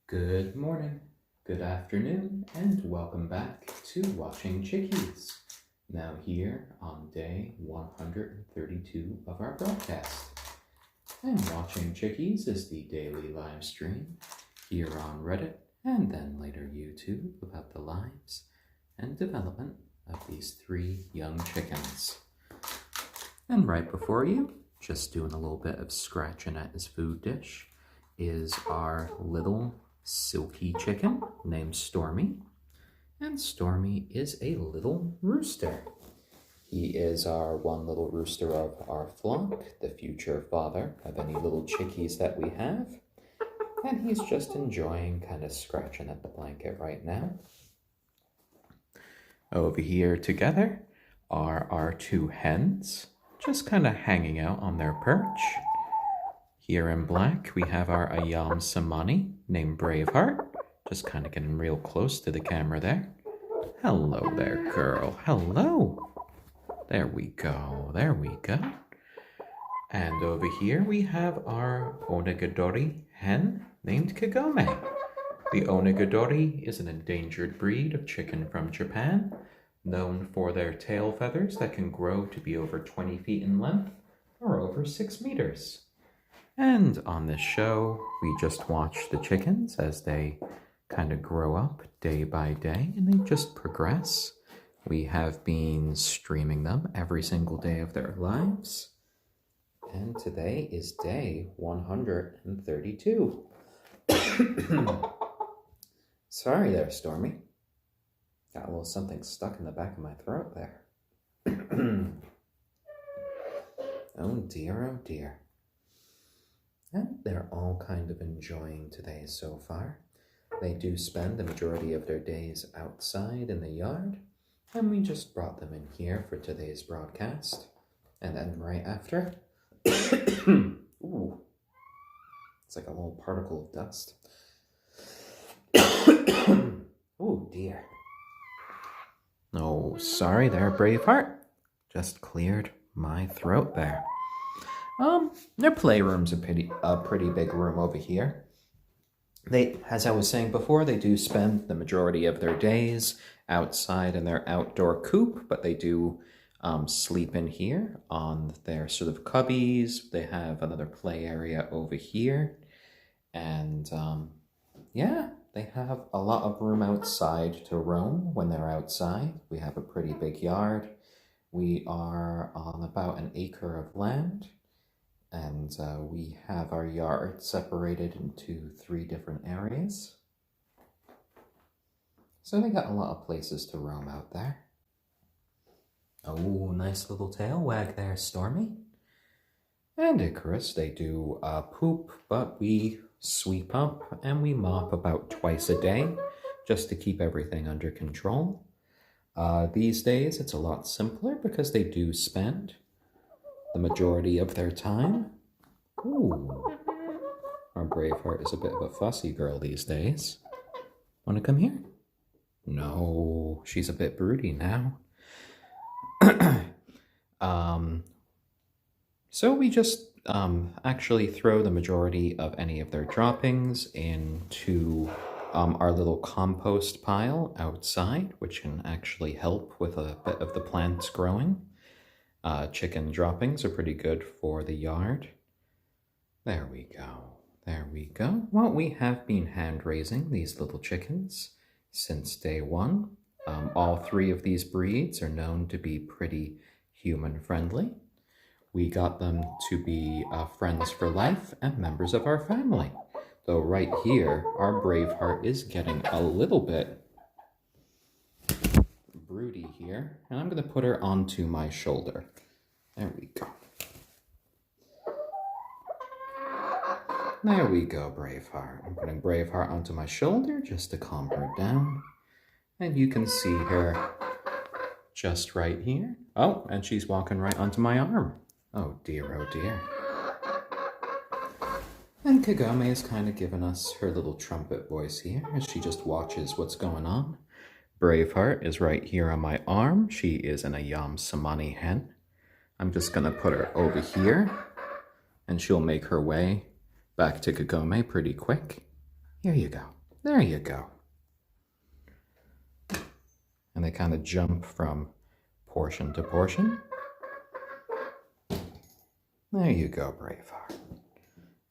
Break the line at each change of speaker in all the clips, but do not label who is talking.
Good morning, good afternoon, and welcome back to Watching Chickies. Now here on day 132 of our broadcast. And Watching Chickies is the daily live stream here on Reddit and then later YouTube about the lives and development of these 3 young chickens. And right before you, just doing a little bit of scratching at his food dish, is our little silky chicken named Stormy. And Stormy is a little rooster. He is our one little rooster of our flock, the future father of any little chickies that we have. And he's just enjoying kind of scratching at the blanket right now. Over here together are our 2 hens, just kind of hanging out on their perch. Here in black, we have our ayam cemeni named Braveheart, just kind of getting real close to the camera there. Hello there, girl. Hello. There we go. There we go. And over here, we have our onagadori hen named Kagome. The onagadori is an endangered breed of chicken from Japan, known for their tail feathers that can grow to be over 20 feet in length or over 6 meters. And on this show, we just watch the chickens as they kind of grow up day by day, and they just progress. We have been streaming them every single day of their lives. And today is day 132. Sorry there, Stormy. Got a little something stuck in the back of my throat there. Oh dear, oh dear. And they're all kind of enjoying today so far. They do spend the majority of their days outside in the yard, and we just brought them in here for today's broadcast. And then right after, ooh, it's like a little particle of dust. Oh dear. Oh, sorry there, Braveheart. Just cleared my throat there. Their playroom's a pretty big room over here. They, as I was saying before, they do spend the majority of their days outside in their outdoor coop, but they do sleep in here on their sort of cubbies. They have another play area over here. And yeah, they have a lot of room outside to roam when they're outside. We have a pretty big yard. We are on about an acre of land. And we have our yard separated into 3 different areas. So they got a lot of places to roam out there. Oh, nice little tail wag there, Stormy. And Icarus, they do poop, but we sweep up and we mop about twice a day just to keep everything under control. These days, it's a lot simpler because they do spend the majority of their time. Ooh, our Braveheart is a bit of a fussy girl these days. Want to come here? No, she's a bit broody now. So we just actually throw the majority of any of their droppings into our little compost pile outside, which can actually help with a bit of the plants growing. Chicken droppings are pretty good for the yard. There we go. There we go. Well, we have been hand raising these little chickens since day 1. All 3 of these breeds are known to be pretty human friendly. We got them to be friends for life and members of our family. Though right here, our Braveheart is getting a little bit broody here, and I'm going to put her onto my shoulder. There we go. There we go, Braveheart. I'm putting Braveheart onto my shoulder just to calm her down. And you can see her just right here. Oh, and she's walking right onto my arm. Oh dear, oh dear. And Kagome is kind of giving us her little trumpet voice here as she just watches what's going on. Braveheart is right here on my arm. She is an ayam cemeni hen. I'm just going to put her over here and she'll make her way back to Kagome pretty quick. Here you go. There you go. And they kind of jump from portion to portion. There you go, Braveheart.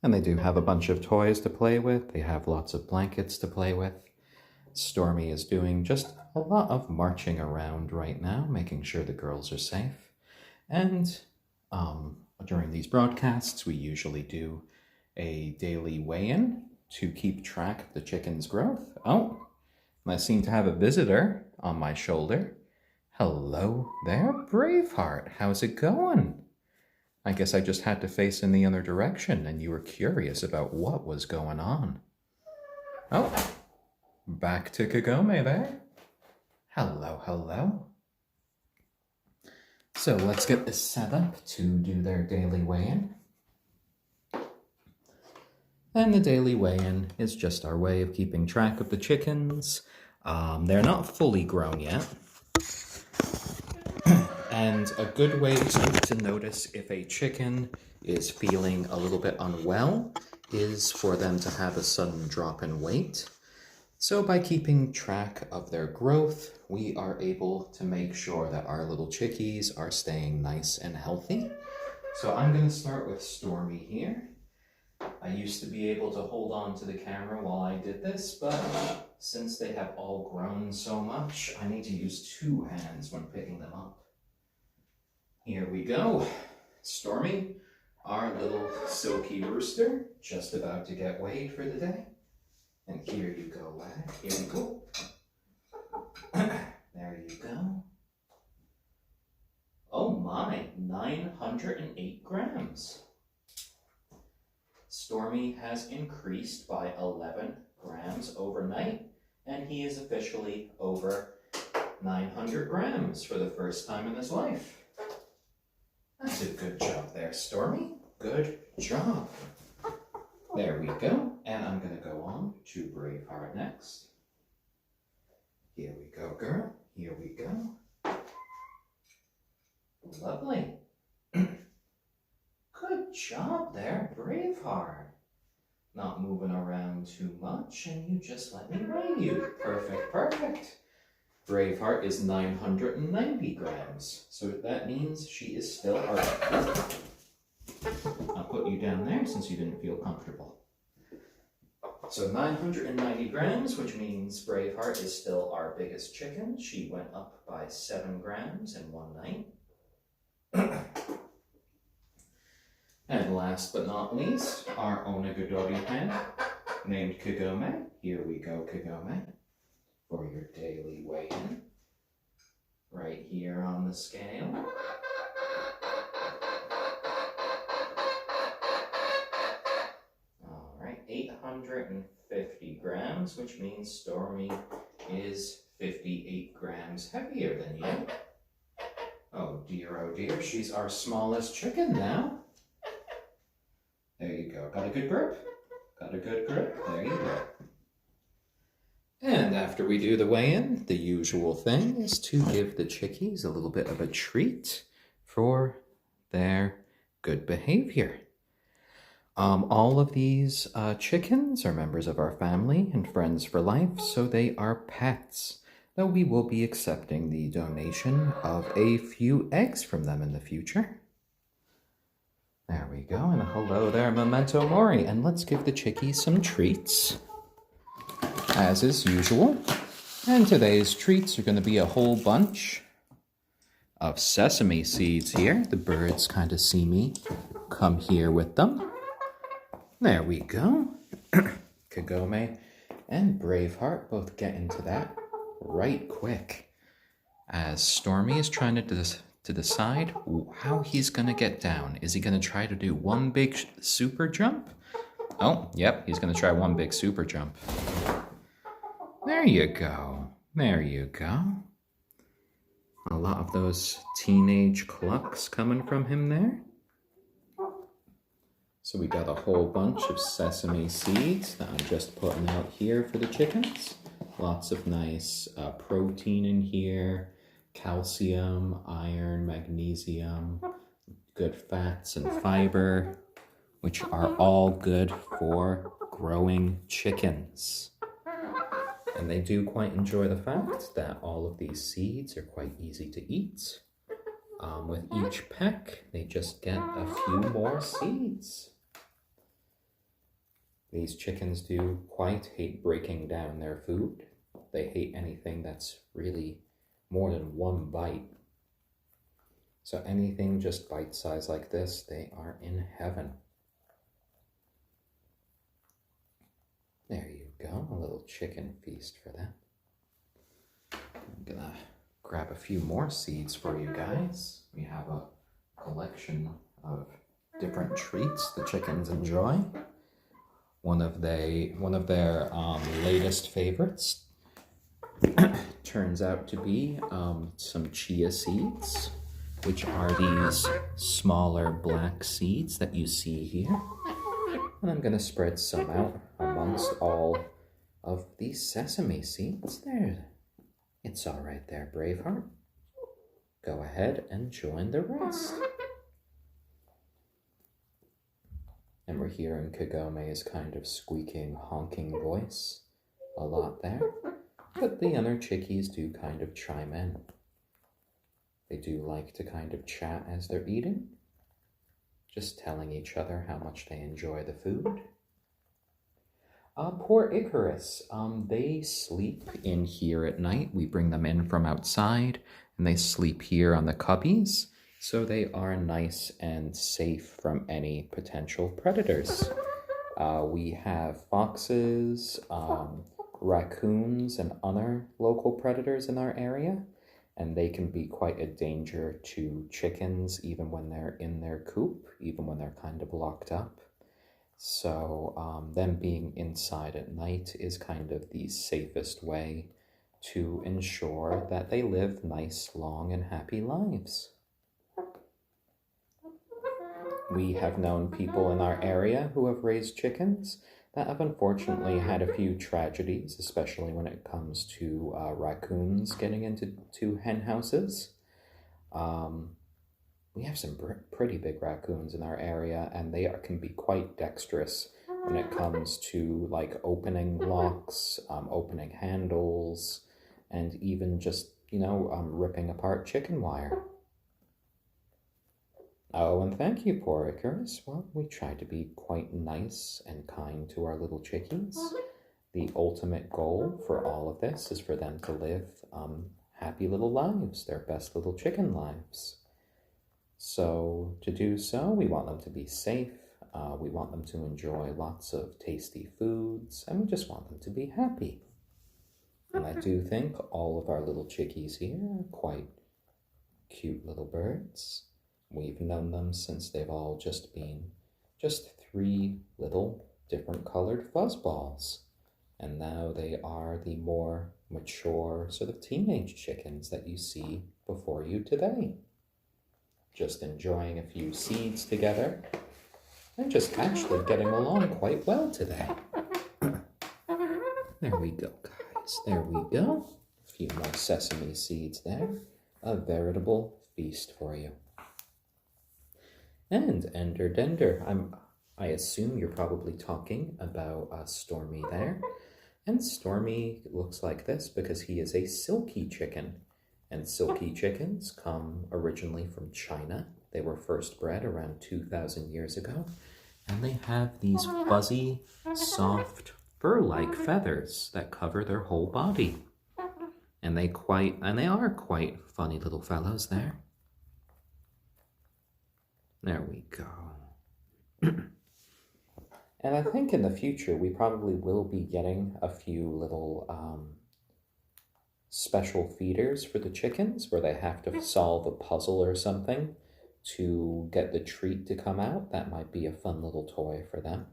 And they do have a bunch of toys to play with. They have lots of blankets to play with. Stormy is doing just a lot of marching around right now, making sure the girls are safe. And during these broadcasts, we usually do a daily weigh-in to keep track of the chicken's growth. Oh, I seem to have a visitor on my shoulder. Hello there, Braveheart. How's it going? I guess I just had to face in the other direction and you were curious about what was going on. Oh, back to Kagome there. Hello, hello. So let's get this set up to do their daily weigh-in. And the daily weigh-in is just our way of keeping track of the chickens. They're not fully grown yet. And a good way to notice if a chicken is feeling a little bit unwell is for them to have a sudden drop in weight. So by keeping track of their growth, we are able to make sure that our little chickies are staying nice and healthy. So I'm going to start with Stormy here. I used to be able to hold on to the camera while I did this, but since they have all grown so much, I need to use 2 hands when picking them up. Here we go. Stormy, our little silky rooster, just about to get weighed for the day. And here you go, lad. Here we go. There you go. Oh my, 908 grams. Stormy has increased by 11 grams overnight, and he is officially over 900 grams for the first time in his life. That's a good job there, Stormy. Good job. There we go. And I'm going to go on to Braveheart next. Here we go, girl. Here we go. Lovely. Good job there, Braveheart. Not moving around too much, and you just let me weigh you. Perfect, perfect. Braveheart is 990 grams, so that means she is still our... I'll put you down there since you didn't feel comfortable. So 990 grams, which means Braveheart is still our biggest chicken. She went up by 7 grams in one night. And last but not least, our onagadori hen, named Kagome. Here we go, Kagome, for your daily weigh-in. Right here on the scale. All right, 850 grams, which means Stormy is 58 grams heavier than you. Oh dear, she's our smallest chicken now. There you go. Got a good grip? Got a good grip? There you go. And after we do the weigh-in, the usual thing is to give the chickies a little bit of a treat for their good behavior. All of these chickens are members of our family and friends for life, so they are pets, though we will be accepting the donation of a few eggs from them in the future. There we go, and hello there, Memento Mori, and let's give the chickies some treats, as is usual. And today's treats are going to be a whole bunch of sesame seeds here. The birds kind of see me come here with them. There we go. Kagome and Braveheart both get into that right quick, as Stormy is trying to decide how he's going to get down. Is he going to try to do one big super jump? Oh, yep, he's going to try one big super jump. There you go. There you go. A lot of those teenage clucks coming from him there. So we got a whole bunch of sesame seeds that I'm just putting out here for the chickens. Lots of nice protein in here, calcium, iron, magnesium, good fats and fiber. which are all good for growing chickens. And they do quite enjoy the fact that all of these seeds are quite easy to eat. With each peck, they just get a few more seeds. These chickens do quite hate breaking down their food. They hate anything that's really more than one bite. So anything just bite-sized like this, they are in heaven. There you go, a little chicken feast for them. I'm gonna grab a few more seeds for you guys. We have a collection of different treats the chickens enjoy. One of their latest favorites turns out to be some chia seeds, which are these smaller black seeds that you see here. And I'm gonna spread some out amongst all of these sesame seeds. There, it's all right there, Braveheart. Go ahead and join the rest. And we're hearing Kagome's kind of squeaking, honking voice a lot there. But the other chickies do kind of chime in. They do like to kind of chat as they're eating, just telling each other how much they enjoy the food. Poor Icarus, they sleep in here at night. We bring them in from outside, and they sleep here on the cubbies, so they are nice and safe from any potential predators. We have foxes, raccoons, and other local predators in our area, and they can be quite a danger to chickens even when they're in their coop, even when they're kind of locked up. So them being inside at night is kind of the safest way to ensure that they live nice, long, and happy lives. We have known people in our area who have raised chickens that have unfortunately had a few tragedies, especially when it comes to raccoons getting into hen houses. We have some pretty big raccoons in our area, and they can be quite dexterous when it comes to like opening locks, opening handles, and even just, ripping apart chicken wire. Oh, and thank you, poor Icarus. Well, we try to be quite nice and kind to our little chickies. The ultimate goal for all of this is for them to live happy little lives, their best little chicken lives. So to do so, we want them to be safe. We want them to enjoy lots of tasty foods, and we just want them to be happy. And I do think all of our little chickies here are quite cute little birds. We've known them since they've all just been 3 little different colored fuzzballs. And now they are the more mature sort of teenage chickens that you see before you today. Just enjoying a few seeds together and just actually getting along quite well today. There we go, guys. There we go. A few more sesame seeds there. A veritable feast for you. And Ender Dender, I assume you're probably talking about Stormy there. And Stormy looks like this because he is a silkie chicken. And silkie chickens come originally from China. They were first bred around 2,000 years ago. And they have these fuzzy, soft, fur-like feathers that cover their whole body. And they are quite funny little fellows there. There we go. And I think in the future, we probably will be getting a few little special feeders for the chickens where they have to solve a puzzle or something to get the treat to come out. That might be a fun little toy for them.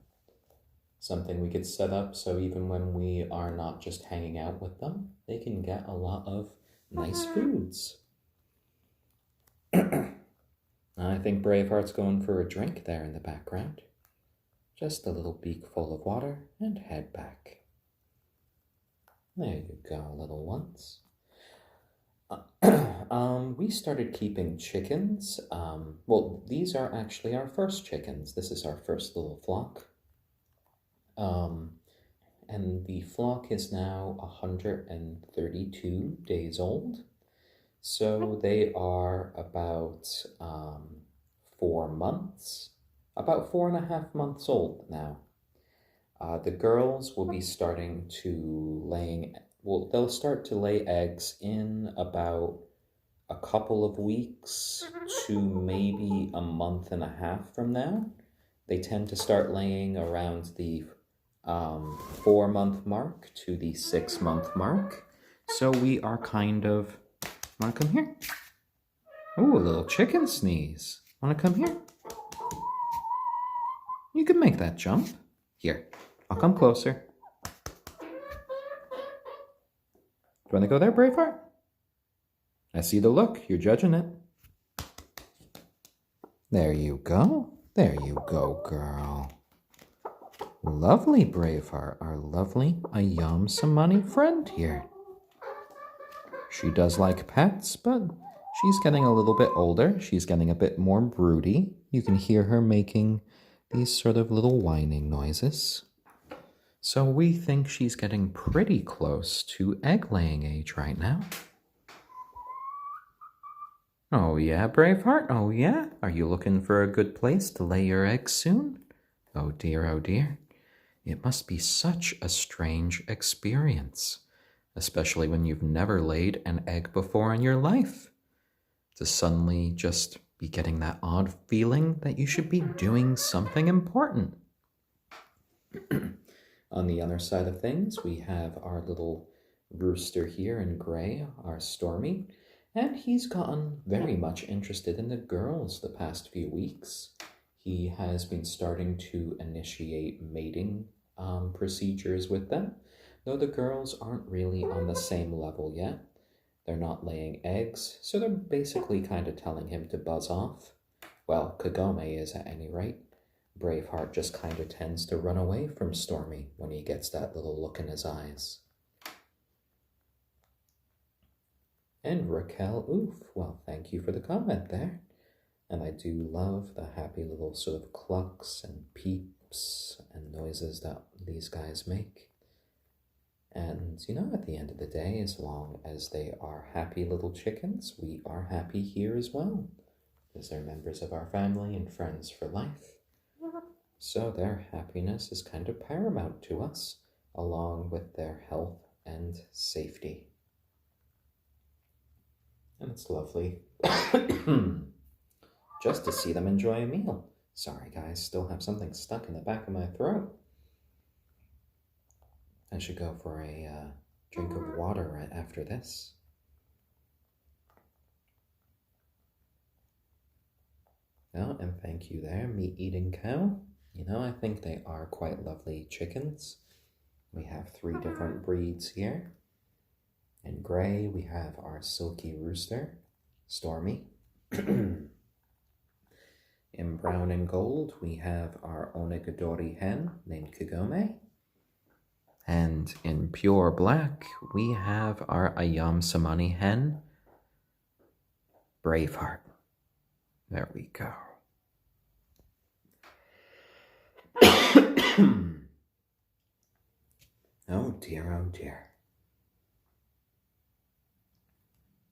Something we could set up so even when we are not just hanging out with them, they can get a lot of nice foods. I think Braveheart's going for a drink there in the background. Just a little beak full of water and head back. There you go, little ones. We started keeping chickens. Well, these are actually our first chickens. This is our first little flock. Um, and the flock is now 132 days old. So they are about 4 months, about 4.5 months old now. The girls will be starting to laying, well, they'll start to lay eggs in about a couple of weeks to maybe a month and a half from now. They tend to start laying around the 4 month mark to the 6 month mark. So we are kind of, wanna come here? Ooh, a little chicken sneeze. Wanna come here? You can make that jump. Here, I'll come closer. Do you wanna go there, Braveheart? I see the look. You're judging it. There you go. There you go, girl. Lovely Braveheart, our lovely ayam cemeni friend here. She does like pets, but she's getting a little bit older. She's getting a bit more broody. You can hear her making these sort of little whining noises. So we think she's getting pretty close to egg-laying age right now. Oh yeah, Braveheart? Oh yeah? Are you looking for a good place to lay your eggs soon? Oh dear, oh dear. It must be such a strange experience, especially when you've never laid an egg before in your life. To suddenly just be getting that odd feeling that you should be doing something important. On the other side of things, we have our little rooster here in gray, our Stormy, and he's gotten very much interested in the girls the past few weeks. He has been starting to initiate mating procedures with them, though the girls aren't really on the same level yet. They're not laying eggs, so they're basically kind of telling him to buzz off. Well, Kagome is at any rate. Braveheart just kind of tends to run away from Stormy when he gets that little look in his eyes. And Raquel, oof, well, thank you for the comment there. And I do love the happy little sort of clucks and peeps and noises that these guys make. And, you know, at the end of the day, as long as they are happy little chickens, we are happy here as well, because they're members of our family and friends for life. So their happiness is kind of paramount to us, along with their health and safety. And it's lovely just to see them enjoy a meal. Sorry guys, still have something stuck in the back of my throat. I should go for a drink of water right after this. Oh, and thank you there, meat-eating cow. You know, I think they are quite lovely chickens. We have 3 different breeds here. In gray, we have our silky rooster, Stormy. In brown and gold, we have our onagadori hen named Kagome. And in pure black, we have our ayam cemeni hen, Braveheart. There we go. Oh dear, oh dear.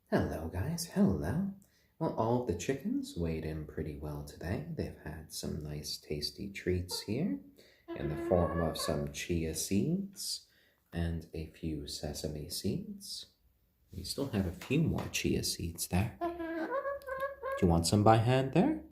Hello guys, hello. Well, all of the chickens weighed in pretty well today. They've had some nice tasty treats here in the form of some chia seeds and a few sesame seeds. We still have a few more chia seeds there. Do you want some by hand there?